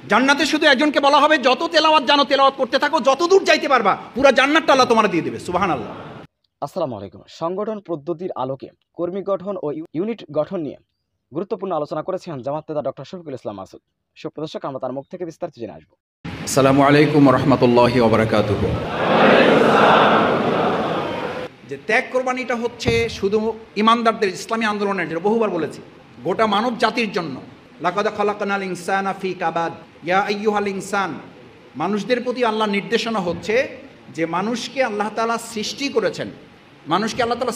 জান্নাতে শুধু একজনকে বলা হবে, যত তেলাওয়াত জানো তেলাওয়াত করতে থাকো, যত দূর যাইতে পারবা পুরো জান্নাতটা আল্লাহ তোমার দিয়ে দেবে। সুবহানাল্লাহ। আসসালামু আলাইকুম। সংগঠন পদ্ধতির আলোকে কর্মী গঠন ও ইউনিট গঠন নিয়ে গুরুত্বপূর্ণ আলোচনা করেছেন জামাত নেতা ডক্টর শফিকুল ইসলাম মাসুদ। সুপ্রদর্শক, আমরা তার মুখ থেকে বিস্তারিত জেনে আসবো। আসসালামু আলাইকুম ওয়া রাহমাতুল্লাহি ওয়া বারাকাতুহু। যে ত্যাগ কোরবানিটা হচ্ছে শুধু ইমানদারদের, ইসলামী আন্দোলনের, যেটা বহুবার বলেছি, গোটা মানব জাতির জন্য। লাকাদ খালাকনাল ইনসানা ফি কাবাদ ইয়া আইয়ুহাল ইনসান। মানুষদের প্রতি আল্লাহর নির্দেশনা হচ্ছে যে মানুষকে আল্লাহ তাআলা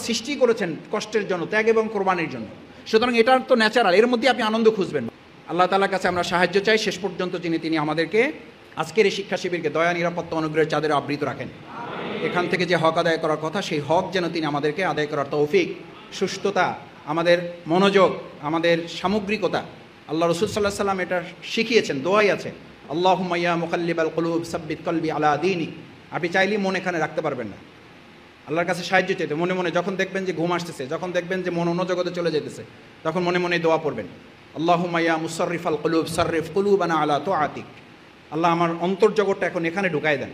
সৃষ্টি করেছেন, কষ্টের জন্য, ত্যাগ এবং কোরবানির জন্য। সুতরাং এটার তো ন্যাচারাল, এর মধ্যে আপনি আনন্দ খুঁজবেন। আল্লাহ তাআলার কাছে আমরা সাহায্য চাই শেষ পর্যন্ত তিনি আমাদেরকে আজকের এই শিক্ষা শিবিরকে দয়া, নিরাপত্তা, অনুগ্রহের চাদরে আবৃত রাখেন। এখান থেকে যে হক আদায় করার কথা, সেই হক যেন তিনি আমাদেরকে আদায় করার তৌফিক, সুস্থতা, আমাদের মনোযোগ, আমাদের সামগ্রিকতা। আল্লাহ রাসূল সাল্লাল্লাহু আলাইহি ওয়াসাল্লাম এটা শিখিয়েছেন, দোয়াই আছে, আল্লাহুম্মা ইয়া মুকাল্লিবাল কুলুব সাব্বিত কলবি আলা দীনিক। আপনি চাইলেই মন এখানে রাখতে পারবেন না। আল্লাহর কাছে সাহায্য চাইতে মনে মনে, যখন দেখবেন যে ঘুম আসতেছে, যখন দেখবেন যে মন অন্য জগতে চলে যেতেছে, তখন মনে মনে দোয়া পড়বেন, আল্লাহুম্মা ইয়া মুসাররিফাল কুলুব সাররিফ কুলুবানা আলা তুআতিক। আল্লাহ আমার অন্তর্জগৎটা এখন এখানে ঢুকাই দেন।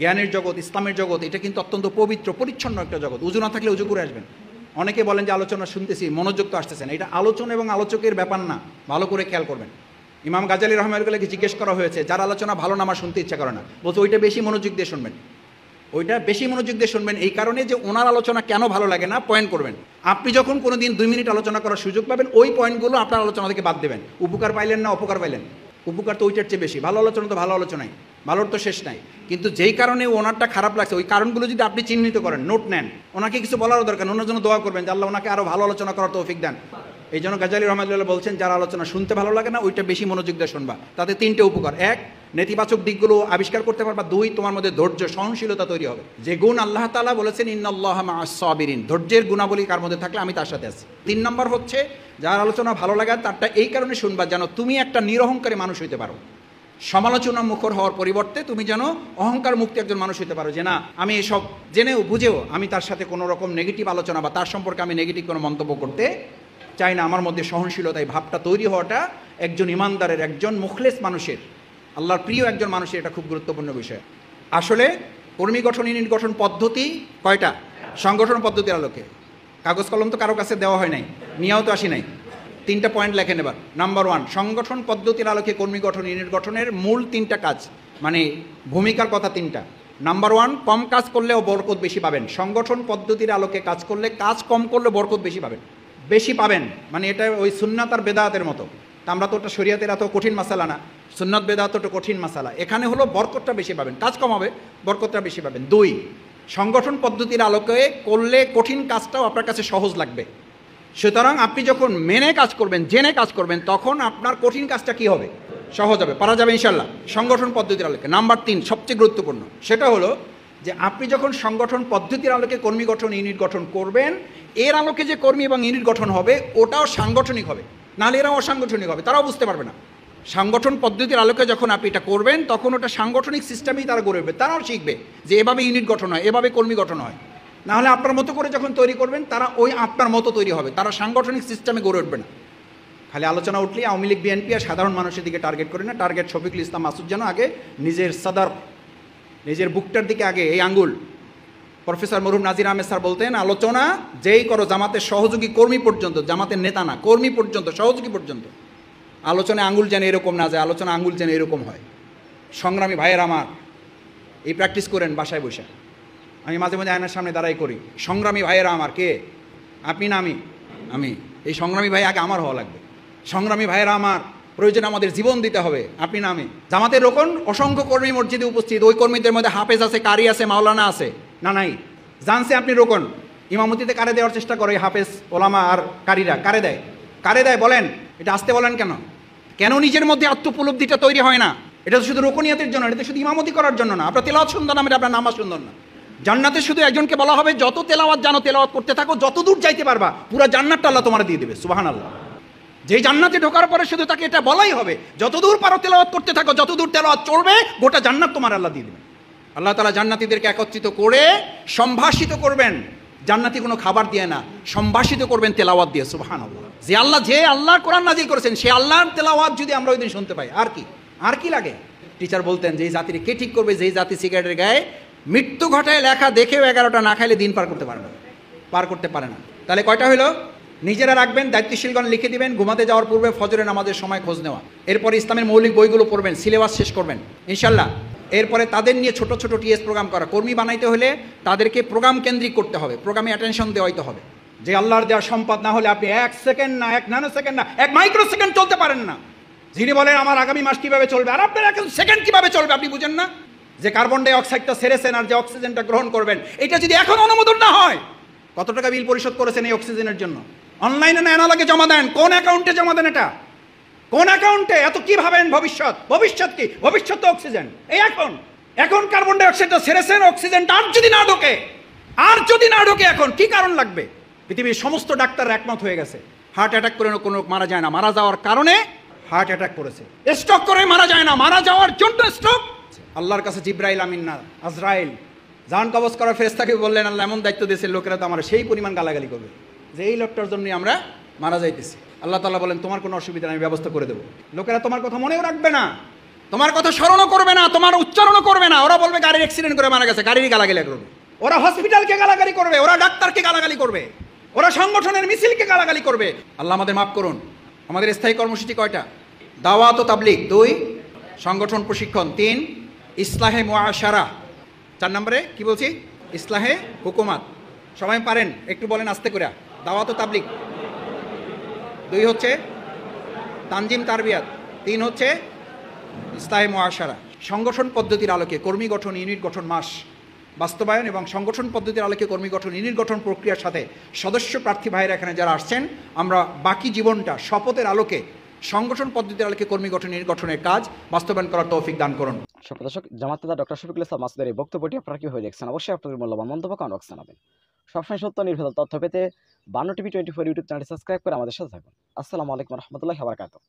জ্ঞানের জগৎ, ইসলামের জগৎ, এটা কিন্তু অত্যন্ত পবিত্র, পরিচ্ছন্ন একটা জগৎ। উজু না থাকলে উজু করে আসবেন। অনেকে বলেন যে আলোচনা শুনতেছি, মনোযোগ তো আসতেছে না। এটা আলোচনা এবং আলোচকের ব্যাপার না, ভালো করে খেয়াল করবেন। ইমাম গাজ্জালী রাহমাতুল্লাহকে জিজ্ঞেস করা হয়েছে, যার আলোচনা ভালো না, আমার শুনতে ইচ্ছা করে না, বলছে ওইটা বেশি মনোযোগ দিয়ে শুনবেন, এই কারণে যে ওনার আলোচনা কেন ভালো লাগে না পয়েন্ট করবেন। আপনি যখন কোনো দিন 2 মিনিট আলোচনা করার সুযোগ পাবেন, ওই পয়েন্টগুলো আপনার আলোচনা থেকে বাদ দেবেন। উপকার পাইলেন না অপকার পাইলেন, উপকার তো ওইটার চেয়ে বেশি। ভালো আলোচনা তো ভালো আলোচনাই, ভালোর তো শেষ নাই। কিন্তু যেই কারণে ওনারটা খারাপ লাগছে, ওই কারণগুলো যদি আপনি চিহ্নিত করেন, নোট নেন, ওনাকে কিছু বলারও দরকার, ওনার জন্য দোয়া করবেন যে আল্লাহ ওনাকে আরও ভালো আলোচনা করার তৌফিক দেন। এই জন্য গাজ্জালী রাহমাতুল্লাহ বলছেন, যারা আলোচনা শুনতে ভালো লাগে না, ওইটা বেশি মনোযোগ দিয়ে শুনবা। তাতে 3টে উপকার: 1, নেতিবাচক দিকগুলো আবিষ্কার করতে পারবা; 2, তোমার মধ্যে ধৈর্য, সহনশীলতা তৈরি হবে। যে গুণ আল্লাহ তাআলা বলেছেন ইন্নাল্লাহা মা'আস সাবিরিন, ধৈর্যের গুণাবলী কার মধ্যে থাকলে আমি তার সাথে আছি। 3 নম্বর হচ্ছে, যার আলোচনা ভালো লাগে তারটা এই কারণে শুনবা যেন তুমি একটা নিরহংকারী মানুষ হইতে পারো। সমালোচনা মুখর হওয়ার পরিবর্তে তুমি যেন অহংকার মুক্ত একজন মানুষ হতে পারো, যে না, আমি এসব জেনেও বুঝেও আমি তার সাথে কোনো রকম নেগেটিভ আলোচনা বা তার সম্পর্কে আমি নেগেটিভ কোনো মন্তব্য করতে চাই না। আমার মধ্যে সহনশীলতা, এই ভাবটা তৈরি হওয়াটা একজন ইমানদারের, একজন মুখলেস মানুষের, আল্লাহর প্রিয় একজন মানুষের এটা খুব গুরুত্বপূর্ণ বিষয়। আসলে কর্মী গঠন, ইউনিট গঠন পদ্ধতি কয়টা? সংগঠন পদ্ধতির আলোকে কাগজ কলম তো কারো কাছে দেওয়া হয় নাই, নিয়েও তো আসি নাই। 3টা পয়েন্ট লেখেন এবার। নাম্বার 1, সংগঠন পদ্ধতির আলোকে কর্মী গঠন, ইউনিট গঠনের মূল 3টা কাজ, মানে ভূমিকার কথা 3টা। নাম্বার 1, কম কাজ করলেও বরকত বেশি পাবেন। সংগঠন পদ্ধতির আলোকে কাজ করলে, কাজ কম করলে বরকত বেশি পাবেন। মানে এটা ওই সুন্নাত আর বেদাতের মতো। তা আমরা তো ওটা শরীয়তের এত কঠিন মাসালা না, সুন্নাত বেদাত ওটা কঠিন মাসালা। এখানে হলো বরকতটা বেশি পাবেন, কাজ কম হবে, বরকতটা বেশি পাবেন। 2, সংগঠন পদ্ধতির আলোকে করলে কঠিন কাজটাও আপনার কাছে সহজ লাগবে। সুতরাং আপনি যখন মেনে কাজ করবেন, জেনে কাজ করবেন, তখন আপনার কঠিন কাজটা কি হবে? সহজ হবে, পারা যাবে ইনশাল্লাহ, সংগঠন পদ্ধতির আলোকে। নাম্বার 3, সবচেয়ে গুরুত্বপূর্ণ, সেটা হলো যে আপনি যখন সংগঠন পদ্ধতির আলোকে কর্মী গঠন, ইউনিট গঠন করবেন, এর আলোকে যে কর্মী এবং ইউনিট গঠন হবে ওটাও সাংগঠনিক হবে, নাহলে এরাও অসাংগঠনিক হবে, তারাও বুঝতে পারবে না। সংগঠন পদ্ধতির আলোকে যখন আপনি এটা করবেন, তখন ওটা সাংগঠনিক সিস্টেমেই তারা গড়ে উঠবে, তারাও শিখবে যে এভাবে ইউনিট গঠন হয়, এভাবে কর্মী গঠন হয়। নাহলে আপনার মতো করে যখন তৈরি করবেন, তারা ওই আপনার মতো তৈরি হবে, তারা সাংগঠনিক সিস্টেমে গড়ে উঠবে না। খালি আলোচনা উঠলেই আওয়ামী লীগ, বিএনপি আর সাধারণ মানুষের দিকে টার্গেট করে না, টার্গেট শফিকুল ইসলাম মাসুদ যেন আগে নিজের সাদার, নিজের বুকটার দিকে আগে এই আঙ্গুল। প্রফেসর মরহুম নাজির আহমেদ স্যার বলতেন, আলোচনা যেই করো জামাতের সহযোগী কর্মী পর্যন্ত, জামাতের নেতা না, কর্মী পর্যন্ত, সহযোগী পর্যন্ত, আলোচনায় আঙ্গুল যেন এরকম না যায়, আলোচনা আঙ্গুল যেন এরকম হয়। সংগ্রামী ভাইয়ের আমার, এই প্র্যাকটিস করেন বাসায় বসে। আমি মাঝে মাঝে আয়নার সামনে দাঁড়াই করি, সংগ্রামী ভাইয়েরা আমার, কে? আপনি না আমি। এই সংগ্রামী ভাই আগে আমার হওয়া লাগবে। সংগ্রামী ভাইয়েরা আমার, প্রয়োজনে আমাদের জীবন দিতে হবে, আপনি না আমি। জামাতের রোকন অসংখ্য কর্মী মসজিদে উপস্থিত, ওই কর্মীদের মধ্যে হাফেজ আছে, কারি আছে, মাওলানা আছে, না নাই? জানছে আপনি রোকন, ইমামতিতে কারে দেওয়ার চেষ্টা করে হাফেজ, ওলামা আর কারিরা কারে দেয় বলেন? এটা আসতে বলেন কেন নিজের মধ্যে আত্মোপলব্ধিটা তৈরি হয় না? এটা তো শুধু রোকনিয়াতের জন্য, এটা শুধু ইমামতি করার জন্য না। আপনার তেলাওয়াত সুন্দর না, আপনার নামাজ সুন্দর না। জান্নাতে শুধু একজনকে বলা হবে, যত তেলাওয়াত জানো তেলাওয়াত করতে থাকো, যত দূর যাইতে পারবা পুরো জান্নাতটা আল্লাহ তোমার দিয়ে দেবে। সুবহানাল্লাহ। যে জান্নাতে ঢোকার পরে শুধু তাকে এটা বলাই হবে, যত দূর পারো তেলাওয়াত করতে থাকো, যত দূর তেলাওয়াত চলবে গোটা জান্নাত তোমার আল্লাহ দিয়ে দেবে। আল্লাহ তাআলা জান্নাতীদেরকে একত্রিত করে সম্ভাষিত করবেন, জান্নাতি কোনো খাবার দিয়ে না, সম্ভাষিত করবেন তেলাওয়াত দিয়ে। সুবহানাল্লাহ। যে আল্লাহর কোরআন নাজিল করেছেন, সে আল্লাহর তেলাওয়াত যদি আমরা ওই দিন শুনতে পাই, আর কি আর কি লাগে? টিচার বলতেন যে এই জাতির কে ঠিক করবে, যেই জাতি সিগারেটের গায়ে মৃত্যু ঘটায় লেখা দেখেও 11টা না খাইলে দিন পার করতে পারে না। তাহলে কয়টা হইলো? নিজেরা রাখবেন, দায়িত্বশীলগণ লিখে দিবেন, ঘুমাতে যাওয়ার পূর্বে ফজরের নামাজের সময় খোঁজ নেওয়া, এরপরে ইসলামের মৌলিক বইগুলো পড়বেন, সিলেবাস শেষ করবেন ইনশাল্লাহ। এরপরে তাদের নিয়ে ছোট ছোট টিএস প্রোগ্রাম করা। কর্মী বানাইতে হলে তাদেরকে প্রোগ্রাম কেন্দ্রিক করতে হবে, প্রোগ্রামে অ্যাটেনশন দেওয়াইতে হবে। যে আল্লাহর দেওয়া সম্পদ না হলে আপনি 1 সেকেন্ড না, 1 ন্যানো সেকেন্ড না, 1 মাইক্রো সেকেন্ড চলতে পারেন না। যিনি বলেন আমার আগামী মাস কিভাবে চলবে, আর আপনার 1 সেকেন্ড কিভাবে চলবে আপনি বুঝেন না? যে কার্বন ডাই অক্সাইডটা ছেড়েছেন আর যে অক্সিজেনটা গ্রহণ করবেন, এটা যদি এখন অনুমোদন না হয়, কত টাকা বিল পরিশোধ করেছেন এই অক্সিজেনের জন্য? অনলাইনে না অ্যানালগে জমা দেন, কোন অ্যাকাউন্টে জমা দেন? এটা কোন অ্যাকাউন্টে? এত কি ভাবেন ভবিষ্যৎ কি? ভবিষ্যৎ তো অক্সিজেন। এই এখন কার্বন ডাই অক্সাইডটা ছেড়েছেন, অক্সিজেনটা আর যদি না ঢোকে এখন কি কারণ লাগবে? পৃথিবীর সমস্ত ডাক্তার একমত হয়ে গেছে, হার্ট অ্যাটাক করে কোনো লোক মারা যায় না, মারা যাওয়ার কারণে হার্ট অ্যাটাক করেছে। স্ট্রোক করে মারা যায় না, মারা যাওয়ার জন্য স্ট্রোক। আল্লাহর কাছে জিব্রাইল আমিন না আজরাইল জান কবজ করার ফেরেশতাকে বললেন, আল্লাহ এমন দায়িত্ব দিয়েছে, লোকেরা তো আমার সেই পরিমাণ গালাগালি করবে যে এই লোকটার জন্য আমরা মারা যাইতেছি। আল্লাহ তাআলা বলেন, তোমার কোনো অসুবিধা নেই, আমি ব্যবস্থা করে দেবো। লোকেরা তোমার কথা মনেও রাখবে না, তোমার কথা স্মরণও করবে না, তোমার উচ্চারণও করবে না। ওরা বলবে গাড়ির অ্যাক্সিডেন্ট করে মারা গেছে, গাড়িরই গালাগালি করবে। ওরা হসপিটালকে গালাগালি করবে, ওরা ডাক্তারকে গালাগালি করবে, ওরা সংগঠনের মিছিলকে গালাগালি করবে। আল্লাহ আমাদের মাফ করুন। আমাদের স্থায়ী কর্মসূচি কয়টা? দাওয়াত ও তাবলীগ 2, সংগঠন প্রশিক্ষণ 3, ইসলাহে মুআশারা 4 নম্বরে কি বলছি? ইসলাহে হুকুমাত। সবাই পারেন? একটু বলেন আস্তে করে। দাওয়াত ও তাবলীগ 2 হচ্ছে তানজিম তারবিয়াত, 3 হচ্ছে ইসলাহে মুআশারা। সংগঠন পদ্ধতির আলোকে কর্মী গঠন, ইউনিট গঠন মাস বাস্তবায়ন এবং সংগঠন পদ্ধতির আলোকে কর্মী গঠন, ইউনিট গঠন প্রক্রিয়ার সাথে সদস্য প্রার্থী ভাইয়েরা এখানে যারা আসছেন, আমরা বাকি জীবনটা শপথের আলোকে সংগঠন পদ্ধতির আলোকে কর্মী গঠন, ইউনিট গঠনের কাজ বাস্তবায়ন করার তৌফিক দান করুন। সুপ্রদর্শক, জামাতনেতা ডক্টর শফিকুল ইসলাম মাসুদের এই বক্তব্যটি আপনারা কিভাবে দেখছেন? অবশ্যই আপনাদের মূল্যবান মন্তব্য কমেন্ট বক্সে জানাবেন। সবসময় সত্য নির্ভেজাল তথ্য পেতে 52 টিভি 24 ইউটিউব চ্যানেলটি সাবস্ক্রাইব করে আমাদের সাথে থাকুন। আসসালামু আলাইকুম রহমতুল্লাহি ওয়া বারাকাতুহু।